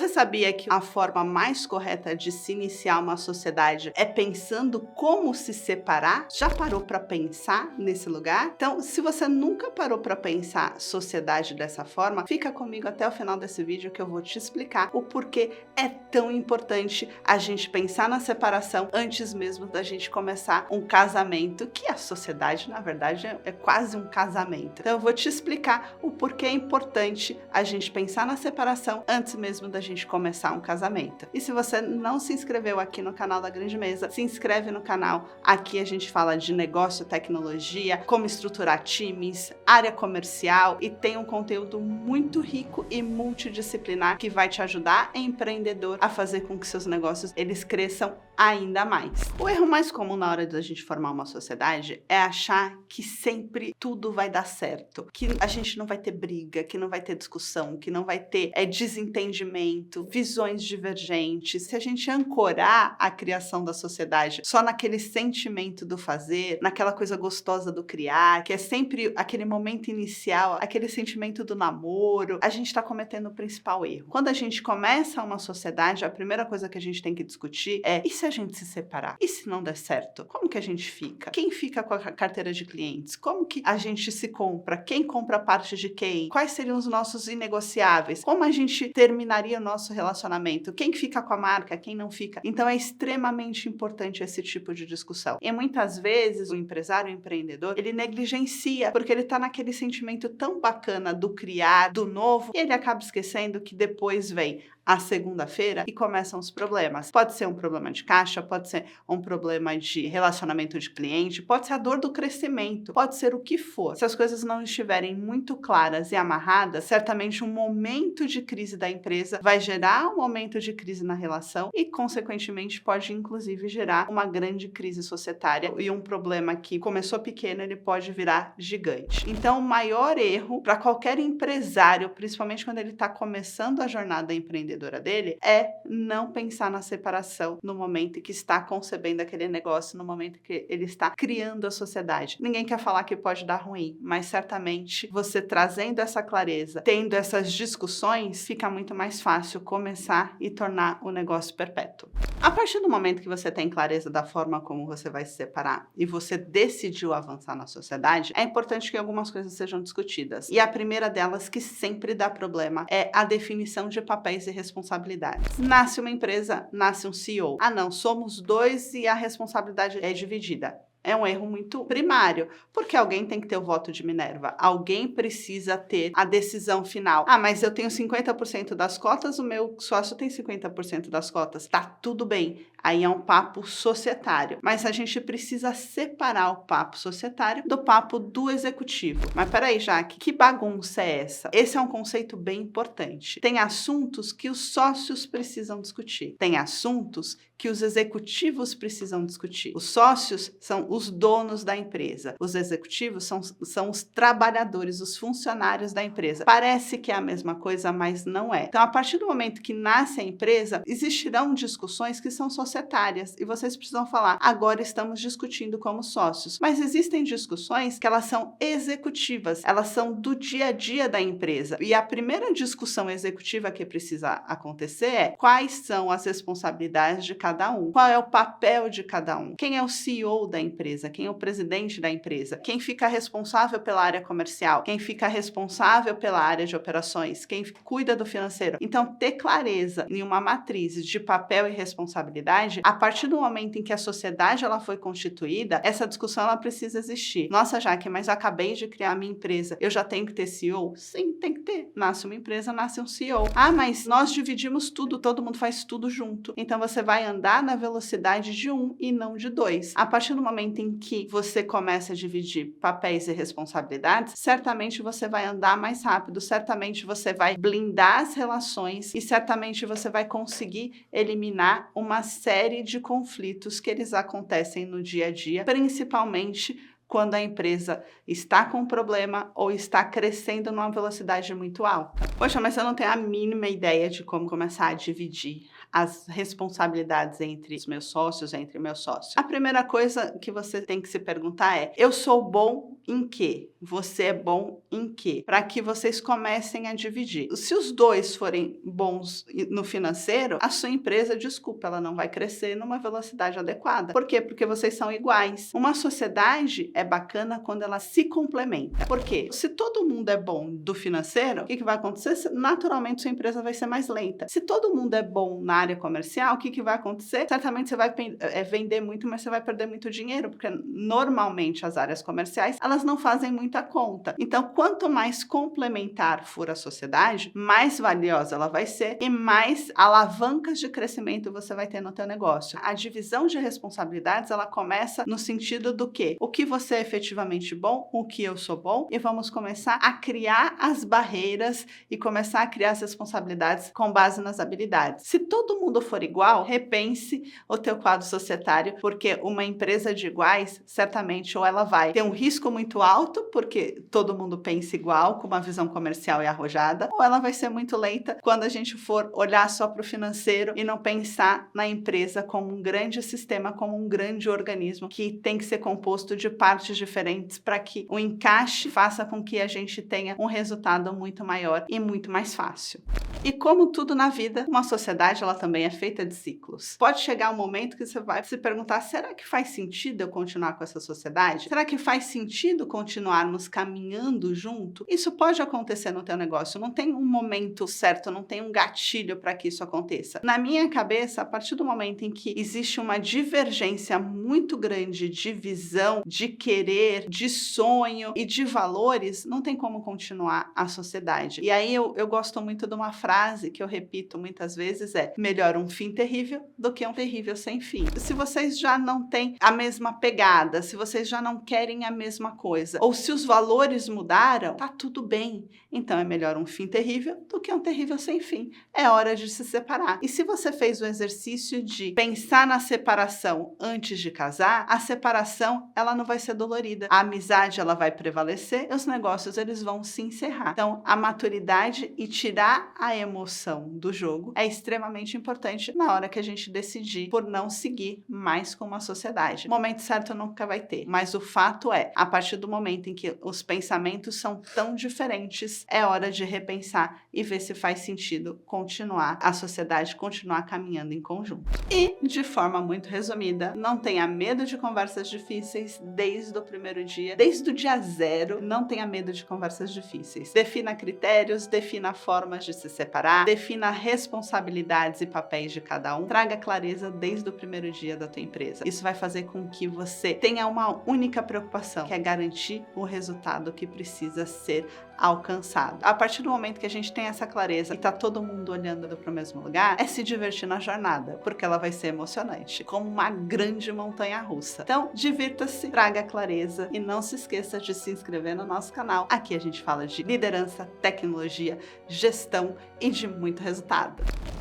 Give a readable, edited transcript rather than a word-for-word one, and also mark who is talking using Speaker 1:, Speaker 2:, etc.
Speaker 1: sabia que a forma mais correta de se iniciar uma sociedade é pensando como se separar? Já parou para pensar nesse lugar? Então, se você nunca parou para pensar sociedade dessa forma, fica comigo até o final desse vídeo que eu vou te explicar o porquê é tão importante a gente pensar na separação antes mesmo da gente começar um casamento, que a sociedade, na verdade, é quase um casamento. Então, eu vou te explicar o porquê é importante a gente pensar na separação antes mesmo da gente começar um casamento. E se você não se inscreveu aqui no canal da Grande Mesa, se inscreve no canal. Aqui a gente fala de negócio, tecnologia, como estruturar times, área comercial e tem um conteúdo muito rico e multidisciplinar que vai te ajudar, empreendedor, a fazer com que seus negócios eles cresçam ainda mais. O erro mais comum na hora da gente formar uma sociedade é achar que sempre tudo vai dar certo, que a gente não vai ter briga, que não vai ter discussão, que não vai ter desentendimento, visões divergentes. Se a gente ancorar a criação da sociedade só naquele sentimento do fazer, naquela coisa gostosa do criar, que é sempre aquele momento inicial, aquele sentimento do namoro, a gente está cometendo o principal erro. Quando a gente começa uma sociedade, a primeira coisa que a gente tem que discutir é: e se a gente se separar? E se não der certo? Como que a gente fica? Quem fica com a carteira de clientes? Como que a gente se compra? Quem compra parte de quem? Quais seriam os nossos inegociáveis? Como a gente terminaria o nosso relacionamento? Quem fica com a marca? Quem não fica? Então é extremamente importante esse tipo de discussão. E muitas vezes o empresário, o empreendedor, ele negligencia, porque ele tá naquele sentimento tão bacana do criar, do novo, e ele acaba esquecendo que depois vem a segunda-feira e começam os problemas. Pode ser um problema de caixa, pode ser um problema de relacionamento de cliente, pode ser a dor do crescimento, pode ser o que for. Se as coisas não estiverem muito claras e amarradas, certamente um momento de crise da empresa vai gerar um momento de crise na relação e, consequentemente, pode inclusive gerar uma grande crise societária e um problema que começou pequeno, ele pode virar gigante. Então, o maior erro para qualquer empresário, principalmente quando ele está começando a jornada empreendedora dele, é não pensar na separação no momento em que está concebendo aquele negócio, no momento em que ele está criando a sociedade. Ninguém quer falar que pode dar ruim, mas certamente você trazendo essa clareza, tendo essas discussões, fica muito mais fácil começar e tornar o negócio perpétuo. A partir do momento que você tem clareza da forma como você vai se separar e você decidiu avançar na sociedade, é importante que algumas coisas sejam discutidas. E a primeira delas, que sempre dá problema, é a definição de papéis e responsabilidades. Nasce uma empresa, nasce um CEO. Ah, não, somos dois e a responsabilidade é dividida. É um erro muito primário, porque alguém tem que ter o voto de Minerva, alguém precisa ter a decisão final. Ah, mas eu tenho 50% das cotas, o meu sócio tem 50% das cotas. Tá tudo bem, aí é um papo societário. Mas a gente precisa separar o papo societário do papo do executivo. Mas peraí, Jaque, que bagunça é essa? Esse é um conceito bem importante. Tem assuntos que os sócios precisam discutir. Tem assuntos que os executivos precisam discutir. Os sócios são os donos da empresa. Os executivos são os trabalhadores, os funcionários da empresa. Parece que é a mesma coisa, mas não é. Então, a partir do momento que nasce a empresa, existirão discussões que são societárias e vocês precisam falar: agora estamos discutindo como sócios. Mas existem discussões que elas são executivas, elas são do dia a dia da empresa. E a primeira discussão executiva que precisa acontecer é: quais são as responsabilidades de cada um? Qual é o papel de cada um? Quem é o CEO da empresa? Quem é o presidente da empresa? Quem fica responsável pela área comercial? Quem fica responsável pela área de operações? Quem cuida do financeiro? Então, ter clareza em uma matriz de papel e responsabilidade, a partir do momento em que a sociedade ela foi constituída, essa discussão ela precisa existir. Nossa, Jaque, mas eu acabei de criar minha empresa, eu já tenho que ter CEO? Sim, tem que ter. Nasce uma empresa, nasce um CEO. Ah, mas nós dividimos tudo, todo mundo faz tudo junto. Então, você vai andar na velocidade de 1 e não de 2. A partir do momento em que você começa a dividir papéis e responsabilidades, certamente você vai andar mais rápido, certamente você vai blindar as relações e certamente você vai conseguir eliminar uma série de conflitos que eles acontecem no dia a dia, principalmente quando a empresa está com um problema ou está crescendo numa velocidade muito alta. Poxa, mas eu não tenho a mínima ideia de como começar a dividir as responsabilidades entre os meus sócios, entre meus sócios. A primeira coisa que você tem que se perguntar é: eu sou bom em quê? Você é bom em quê? Para que vocês comecem a dividir. Se os dois forem bons no financeiro, a sua empresa, desculpa, ela não vai crescer numa velocidade adequada. Por quê? Porque vocês são iguais. Uma sociedade é bacana quando ela se complementa. Por quê? Se todo mundo é bom do financeiro, o que vai acontecer? Naturalmente, sua empresa vai ser mais lenta. Se todo mundo é bom na área comercial, o que vai acontecer? Certamente você vai vender muito, mas você vai perder muito dinheiro, porque normalmente as áreas comerciais, elas não fazem muita conta. Então, quanto mais complementar for a sociedade, mais valiosa ela vai ser e mais alavancas de crescimento você vai ter no teu negócio. A divisão de responsabilidades, ela começa no sentido do quê? O que você é efetivamente bom, o que eu sou bom, e vamos começar a criar as barreiras e começar a criar as responsabilidades com base nas habilidades. Se todo mundo for igual, repense o teu quadro societário, porque uma empresa de iguais, certamente, ou ela vai ter um risco muito alto, porque todo mundo pensa igual, com uma visão comercial e arrojada, ou ela vai ser muito lenta quando a gente for olhar só para o financeiro e não pensar na empresa como um grande sistema, como um grande organismo que tem que ser composto de partes diferentes para que o encaixe faça com que a gente tenha um resultado muito maior e muito mais fácil. E como tudo na vida, uma sociedade ela também é feita de ciclos. Pode chegar um momento que você vai se perguntar: será que faz sentido eu continuar com essa sociedade? Será que faz sentido continuarmos caminhando junto? Isso pode acontecer no teu negócio, não tem um momento certo, não tem um gatilho para que isso aconteça. Na minha cabeça, a partir do momento em que existe uma divergência muito grande de visão, de querer, de sonho e de valores, não tem como continuar a sociedade. E aí eu gosto muito de uma frase que eu repito muitas vezes: é melhor um fim terrível do que um terrível sem fim. Se vocês já não têm a mesma pegada, se vocês já não querem a mesma coisa, ou se os valores mudaram, tá tudo bem. Então é melhor um fim terrível do que um terrível sem fim. É hora de se separar. E se você fez o exercício de pensar na separação antes de casar, a separação ela não vai ser dolorida. A amizade ela vai prevalecer e os negócios eles vão se encerrar. Então a maturidade e tirar a emoção do jogo é extremamente importante na hora que a gente decidir por não seguir mais com uma sociedade. O momento certo nunca vai ter, mas o fato é, a partir do momento em que os pensamentos são tão diferentes, é hora de repensar e ver se faz sentido continuar a sociedade, continuar caminhando em conjunto. E, de forma muito resumida, não tenha medo de conversas difíceis desde o primeiro dia, desde o dia zero, não tenha medo de conversas difíceis. Defina critérios, defina formas de se separar, defina responsabilidades e papéis de cada um, traga clareza desde o primeiro dia da tua empresa. Isso vai fazer com que você tenha uma única preocupação, que é garantir o resultado que precisa ser alcançado. A partir do momento que a gente tem essa clareza e tá todo mundo olhando para o mesmo lugar, é se divertir na jornada, porque ela vai ser emocionante, como uma grande montanha-russa. Então, divirta-se, traga clareza e não se esqueça de se inscrever no nosso canal. Aqui a gente fala de liderança, tecnologia, gestão e de muito resultado.